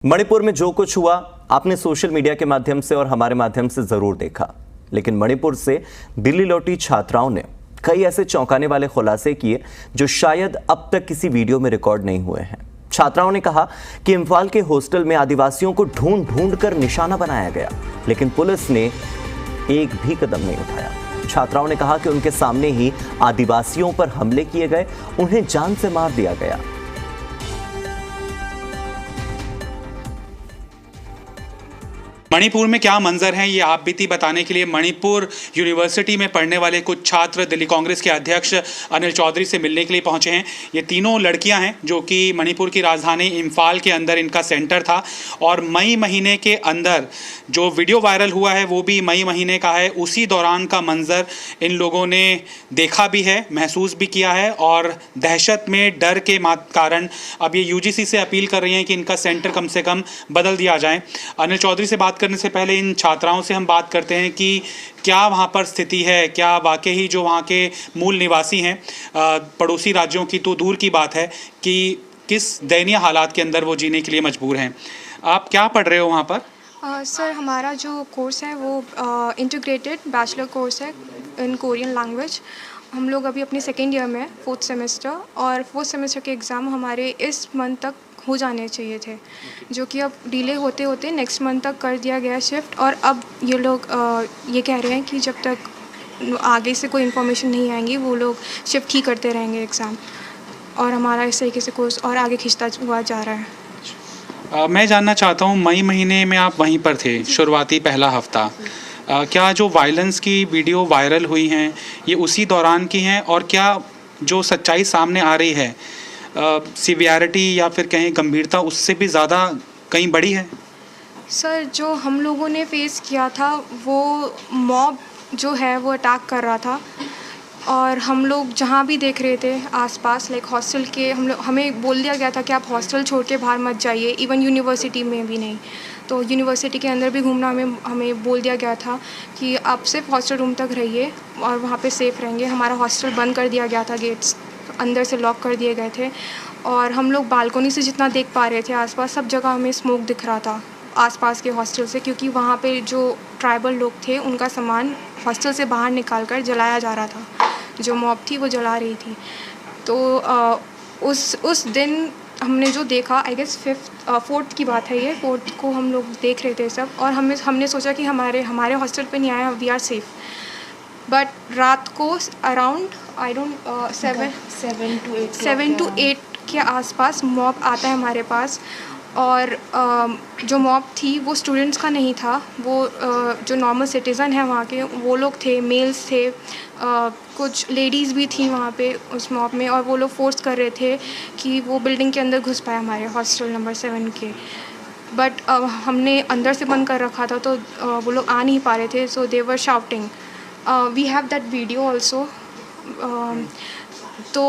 मणिपुर में जो कुछ हुआ आपने सोशल मीडिया के माध्यम से और हमारे माध्यम से जरूर देखा, लेकिन मणिपुर से दिल्ली लौटी छात्राओं ने कई ऐसे चौंकाने वाले खुलासे किए जो शायद अब तक किसी वीडियो में रिकॉर्ड नहीं हुए हैं। छात्राओं ने कहा कि इम्फाल के हॉस्टल में आदिवासियों को ढूंढ ढूंढ कर निशाना बनाया गया, लेकिन पुलिस ने एक भी कदम नहीं उठाया। छात्राओं ने कहा कि उनके सामने ही आदिवासियों पर हमले किए गए, उन्हें जान से मार दिया गया। मणिपुर में क्या मंजर है ये आप बीती बताने के लिए मणिपुर यूनिवर्सिटी में पढ़ने वाले कुछ छात्र दिल्ली कांग्रेस के अध्यक्ष अनिल चौधरी से मिलने के लिए पहुंचे हैं। ये तीनों लड़कियां हैं जो कि मणिपुर की राजधानी इम्फाल के अंदर इनका सेंटर था और मई महीने के अंदर जो वीडियो वायरल हुआ है वो भी मई महीने का है। उसी दौरान का मंजर इन लोगों ने देखा भी है, महसूस भी किया है और दहशत में डर के कारण अब ये यूजीसी से अपील कर रही हैं कि इनका सेंटर कम से कम बदल दिया जाए। अनिल चौधरी से बात करने से पहले इन छात्राओं से हम बात करते हैं कि क्या वहाँ पर स्थिति है, क्या वाकई ही जो वहाँ के मूल निवासी हैं, पड़ोसी राज्यों की तो दूर की बात है कि किस दयनीय हालात के अंदर वो जीने के लिए मजबूर हैं। आप क्या पढ़ रहे हो वहाँ पर? सर हमारा जो कोर्स है वो इंटीग्रेटेड बैचलर कोर्स है इन कोरियन लैंग्वेज। हम लोग अभी अपने सेकेंड ईयर में 4th सेमेस्टर और 4th सेमेस्टर के एग्ज़ाम हमारे इस मंथ तक हो जाने चाहिए थे, जो कि अब डिले होते होते नेक्स्ट मंथ तक कर दिया गया शिफ्ट। और अब ये लोग ये कह रहे हैं कि जब तक आगे से कोई इन्फॉर्मेशन नहीं आएंगी वो लोग शिफ्ट ही करते रहेंगे एग्ज़ाम, और हमारा इस तरीके से कोर्स और आगे खिंचता हुआ जा रहा है। मैं जानना चाहता हूँ, मई महीने में आप वहीं पर थे, शुरुआती पहला हफ्ता, क्या जो वायलेंस की वीडियो वायरल हुई हैं ये उसी दौरान की हैं और क्या जो सच्चाई सामने आ रही है सिवियरिटी या फिर कहीं गंभीरता उससे भी ज़्यादा कहीं बड़ी है? सर जो हम लोगों ने फेस किया था वो मॉब जो है वो अटैक कर रहा था और हम लोग जहाँ भी देख रहे थे आसपास लाइक हॉस्टल के हमें बोल दिया गया था कि आप हॉस्टल छोड़ के बाहर मत जाइए, इवन यूनिवर्सिटी में भी नहीं। तो यूनिवर्सिटी के अंदर भी घूमना हमें बोल दिया गया था कि आप सिर्फ हॉस्टल रूम तक रहिए और वहाँ पे सेफ़ रहेंगे। हमारा हॉस्टल बंद कर दिया गया था, गेट्स अंदर से लॉक कर दिए गए थे और हम लोग बालकोनी से जितना देख पा रहे थे आसपास सब जगह हमें स्मोक दिख रहा था आसपास के हॉस्टल से, क्योंकि वहाँ पे जो ट्राइबल लोग थे उनका सामान हॉस्टल से बाहर निकाल कर जलाया जा रहा था, जो मॉब थी वो जला रही थी। तो उस दिन हमने जो देखा, आई गेस 4th की बात है ये, 4th को हम लोग देख रहे थे सब और हमने सोचा कि हमारे हॉस्टल पे नहीं आया, वी आर सेफ़। बट रात को अराउंड 7 to 8 के आसपास मॉब आता है हमारे पास और जो मॉब थी वो स्टूडेंट्स का नहीं था, वो जो नॉर्मल सिटीज़न है वहाँ के वो लोग थे, मेल्स थे, कुछ लेडीज़ भी थी वहाँ पे उस मॉब में और वो लोग फोर्स कर रहे थे कि वो बिल्डिंग के अंदर घुस पाए हमारे हॉस्टल नंबर 7 के। बट हमने अंदर से बंद कर रखा था तो वो लोग आ नहीं पा रहे थे, so they were shouting. We have that video also. तो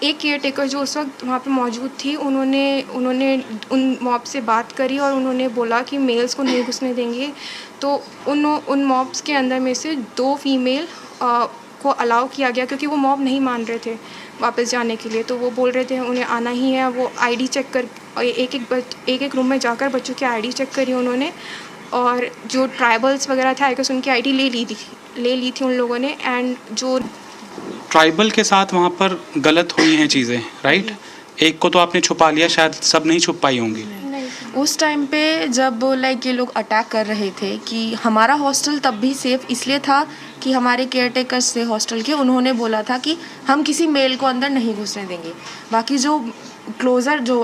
एक केयर टेकर जो उस वक्त वहाँ पे मौजूद थी उन्होंने उन मॉब से बात करी और उन्होंने बोला कि मेल्स को नहीं घुसने देंगे। तो उन मॉब्स के अंदर में से 2 फीमेल को अलाउ किया गया क्योंकि वो मॉब नहीं मान रहे थे वापस जाने के लिए। तो वो बोल रहे थे उन्हें आना ही है। वो आईडी चेक कर एक रूम में जाकर बच्चों की आईडी चेक करी उन्होंने और जो ट्राइबल्स वगैरह थे आई गेस उनकी आईडी ले ली थी उन लोगों ने। एंड जो ट्राइबल के साथ वहाँ पर गलत हुई हैं चीज़ें, राइट? एक को तो आपने छुपा लिया, शायद सब नहीं छुप पाई होंगी। उस टाइम पे जब लाइक ये लोग अटैक कर रहे थे कि हमारा हॉस्टल तब भी सेफ़ इसलिए था कि हमारे केयर टेकर्स थे हॉस्टल के, उन्होंने बोला था कि हम किसी मेल को अंदर नहीं घुसने देंगे। बाकी जो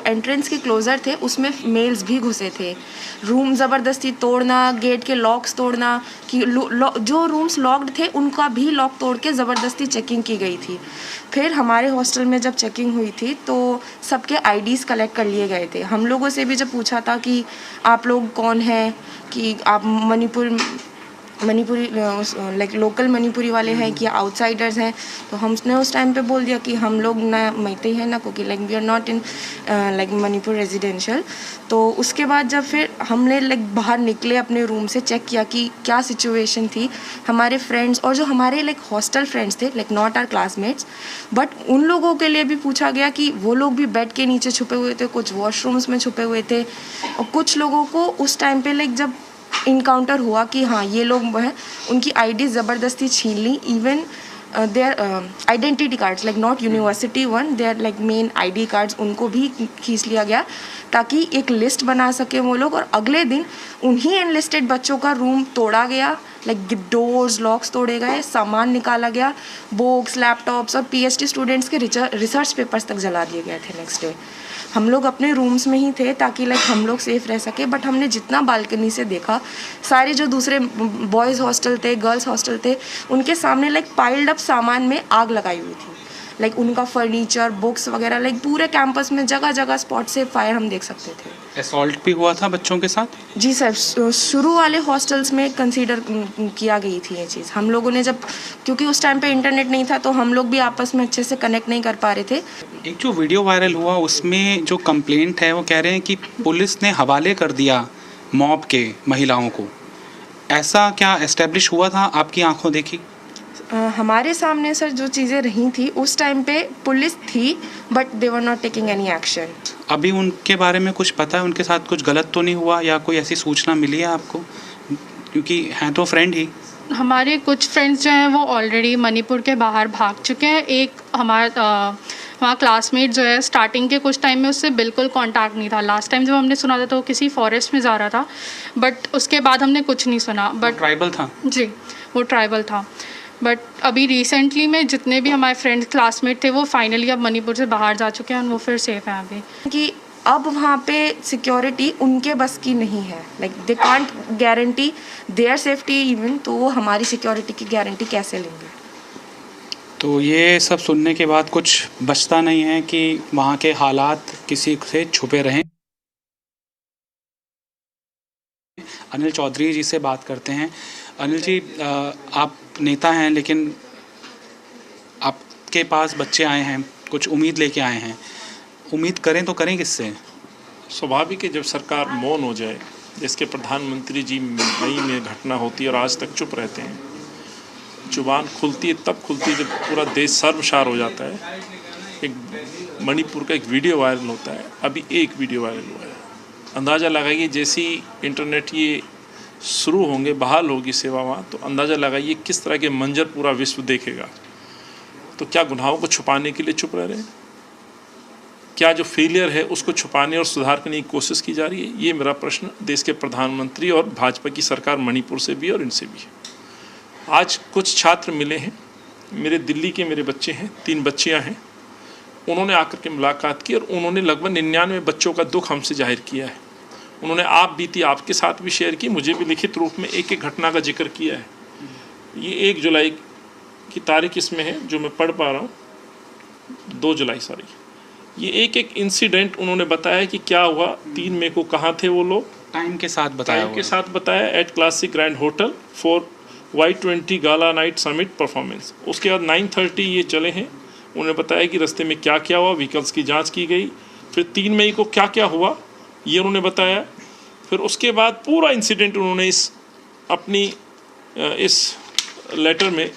एंट्रेंस के क्लोज़र थे उसमें मेल्स भी घुसे थे। रूम ज़बरदस्ती तोड़ना, गेट के लॉक्स तोड़ना, कि जो रूम्स लॉक्ड थे उनका भी लॉक तोड़ के ज़बरदस्ती चेकिंग की गई थी। फिर हमारे हॉस्टल में जब चेकिंग हुई थी तो सबके आईडीज़ कलेक्ट कर लिए गए थे। हम लोगों से भी जब पूछा था कि आप लोग कौन हैं, कि आप मणिपुर मणिपुरी लाइक लोकल मणिपुरी वाले हैं कि आउटसाइडर्स हैं, तो हमने उस टाइम पे बोल दिया कि हम लोग ना मैते हैं ना Kuki, like we are not in like Manipur residential. तो उसके बाद जब फिर हमने लाइक बाहर निकले अपने रूम से, चेक किया कि क्या सिचुएशन थी, हमारे फ्रेंड्स और जो हमारे लाइक हॉस्टल फ्रेंड्स थे, like not are classmates, but उन लोगों के लिए भी पूछा गया कि वो लोग भी बेड के नीचे छुपे हुए थे, कुछ वॉशरूम्स में छुपे हुए थे, और कुछ लोगों को उस टाइम पे लाइक जब इनकाउंटर हुआ कि हाँ ये लोग वो हैं, उनकी आईडी ज़बरदस्ती छीन ली। Even their identity cards, like not university one, their like main ID cards, उनको भी खींच लिया गया ताकि एक लिस्ट बना सके वो लोग। और अगले दिन उन्हीं एनलिस्टेड बच्चों का रूम तोड़ा गया, लाइक डोर्स लॉक्स तोड़े गए, सामान निकाला गया, बुक्स लैपटॉप्स और पीएचडी स्टूडेंट्स के रिसर्च पेपर्स तक जला दिए गए थे नेक्स्ट डे। हम लोग अपने रूम्स में ही थे ताकि लाइक हम लोग सेफ़ रह सके, बट हमने जितना बालकनी से देखा, सारे जो दूसरे बॉयज़ हॉस्टल थे, गर्ल्स हॉस्टल थे, उनके सामने लाइक पाइल्ड अप सामान में आग लगाई हुई थी, लाइक उनका फर्नीचर, बुक्स वगैरह, लाइक पूरे कैंपस में जगह जगह स्पॉट से फायर हम देख सकते थे। असॉल्ट भी हुआ था बच्चों के साथ? जी सर, शुरू वाले हॉस्टल्स में कंसीडर किया गई थी ये चीज़। हम लोगों ने जब, क्योंकि उस टाइम पे इंटरनेट नहीं था, तो हम लोग भी आपस में अच्छे से कनेक्ट नहीं कर पा रहे थे। एक जो वीडियो वायरल हुआ उसमें जो कंप्लेंट है वो कह रहे हैं कि पुलिस ने हवाले कर दिया मॉब के महिलाओं को, ऐसा क्या एस्टेब्लिश हुआ था? आपकी आंखों देखी? हमारे सामने सर जो चीज़ें रही थी उस टाइम पे पुलिस थी, but they were not taking any action. अभी उनके बारे में कुछ पता है? उनके साथ कुछ गलत तो नहीं हुआ या कोई ऐसी सूचना मिली है आपको? क्योंकि हैं तो फ्रेंड ही। हमारे कुछ फ्रेंड्स जो हैं वो ऑलरेडी मणिपुर के बाहर भाग चुके हैं। एक हमारा क्लासमेट जो है, स्टार्टिंग के कुछ टाइम में उससे बिल्कुल कांटेक्ट नहीं था। लास्ट टाइम जब हमने सुना था तो वो किसी फॉरेस्ट में जा रहा था, बट उसके बाद हमने कुछ नहीं सुना। बट ट्राइबल था? जी, वो ट्राइबल था। बट अभी रिसेंटली में जितने भी हमारे फ्रेंड्स क्लासमेट थे वो फाइनली अब मणिपुर से बाहर जा चुके हैं और वो फिर सेफ़ हैं अभी। कि अब वहाँ पे सिक्योरिटी उनके बस की नहीं है, like they can't guarantee their safety even, तो वो हमारी सिक्योरिटी की गारंटी कैसे लेंगे? तो ये सब सुनने के बाद कुछ बचता नहीं है कि वहाँ के हालात किसी से छुपे रहें। अनिल चौधरी जी से बात करते हैं। अनिल जी, आप नेता हैं लेकिन आपके पास बच्चे आए हैं, कुछ उम्मीद लेके आए हैं, उम्मीद करें तो करें किससे? स्वाभाविक है जब सरकार मौन हो जाए, जिसके प्रधानमंत्री जी मई में घटना होती है और आज तक चुप रहते हैं। जुबान खुलती है तब खुलती है जब पूरा देश सर्वसार हो जाता है। एक मणिपुर का एक वीडियो वायरल होता है, अभी एक वीडियो वायरल हुआ है। अंदाज़ा लगाइए जैसी इंटरनेट ये शुरू होंगे, बहाल होगी सेवा वहाँ, तो अंदाज़ा लगाइए किस तरह के मंजर पूरा विश्व देखेगा। तो क्या गुनाहों को छुपाने के लिए चुप रह रहे हैं? क्या जो फेलियर है उसको छुपाने और सुधार करने की कोशिश की जा रही है? ये मेरा प्रश्न देश के प्रधानमंत्री और भाजपा की सरकार मणिपुर से भी और इनसे भी है। आज कुछ छात्र मिले हैं, मेरे दिल्ली के मेरे बच्चे हैं, 3 बच्चियां हैं। उन्होंने आकर के मुलाकात की और उन्होंने लगभग 99 बच्चों का दुख हमसे जाहिर किया है। उन्होंने आप बीती आपके साथ भी शेयर की, मुझे भी लिखित रूप में एक एक घटना का जिक्र किया है। ये 1 जुलाई की तारीख इसमें है जो मैं पढ़ पा रहा हूँ, 2 जुलाई सॉरी। ये एक एक इंसिडेंट उन्होंने बताया कि क्या हुआ, 3 मई को कहाँ थे वो लोग, टाइम के साथ बताया? टाइम के साथ बताया, at classic grand hotel for Y20 gala night summit performance. उसके बाद 9:30 ये चले हैं। उन्होंने बताया कि रास्ते में क्या क्या हुआ, व्हीकल्स की जांच की गई। फिर 3 मई को क्या क्या हुआ ये उन्होंने बताया। फिर उसके बाद पूरा इंसिडेंट उन्होंने इस लेटर में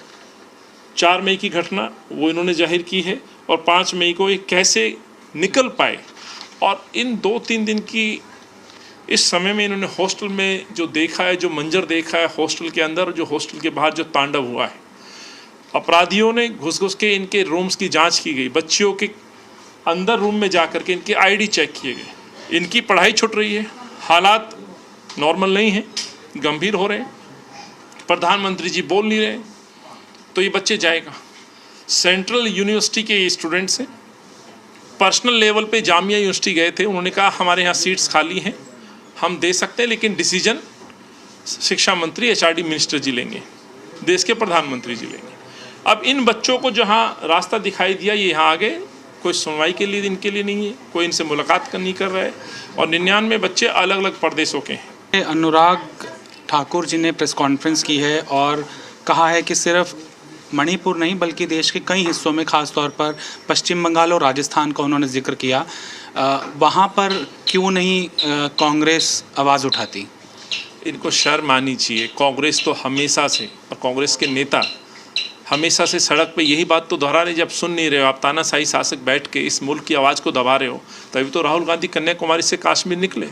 4 मई की घटना वो इन्होंने जाहिर की है और 5 मई को ये कैसे निकल पाए। और इन 2-3 दिन की इस समय में इन्होंने हॉस्टल में जो देखा है, जो मंजर देखा है हॉस्टल के अंदर और जो हॉस्टल के बाहर जो तांडव हुआ है। अपराधियों ने घुस के इनके रूम्स की जांच की गई, बच्चियों के अंदर रूम में जाकर के इनके आईडी चेक किए गए। इनकी पढ़ाई छूट रही है, हालात नॉर्मल नहीं हैं, गंभीर हो रहे हैं। प्रधानमंत्री जी बोल नहीं रहे, तो ये बच्चे जाएगा। सेंट्रल यूनिवर्सिटी के स्टूडेंट्स हैं, पर्सनल लेवल पे जामिया यूनिवर्सिटी गए थे। उन्होंने कहा हमारे यहाँ सीट्स खाली हैं, हम दे सकते हैं, लेकिन डिसीजन शिक्षा मंत्री HRD मिनिस्टर जी लेंगे, देश के प्रधानमंत्री जी लेंगे। अब इन बच्चों को जहाँ रास्ता दिखाई दिया ये यहाँ आ गए, कोई सुनवाई के लिए इनके लिए नहीं है, कोई इनसे मुलाकात नहीं कर रहा है। और 99 बच्चे अलग अलग प्रदेशों के हैं। अनुराग ठाकुर जी ने प्रेस कॉन्फ्रेंस की है और कहा है कि सिर्फ मणिपुर नहीं बल्कि देश के कई हिस्सों में, ख़ास तौर पर पश्चिम बंगाल और राजस्थान का उन्होंने जिक्र किया, वहाँ पर क्यों नहीं कांग्रेस आवाज़ उठाती? इनको शर्म आनी चाहिए। कांग्रेस तो हमेशा से, और कांग्रेस के नेता हमेशा से सड़क पे यही बात तो दोहरा रहे, जब सुन नहीं रहे हो, आप तानाशाही शासक बैठ के इस मुल्क की आवाज़ को दबा रहे हो। तभी तो राहुल गांधी कन्याकुमारी से कश्मीर निकले।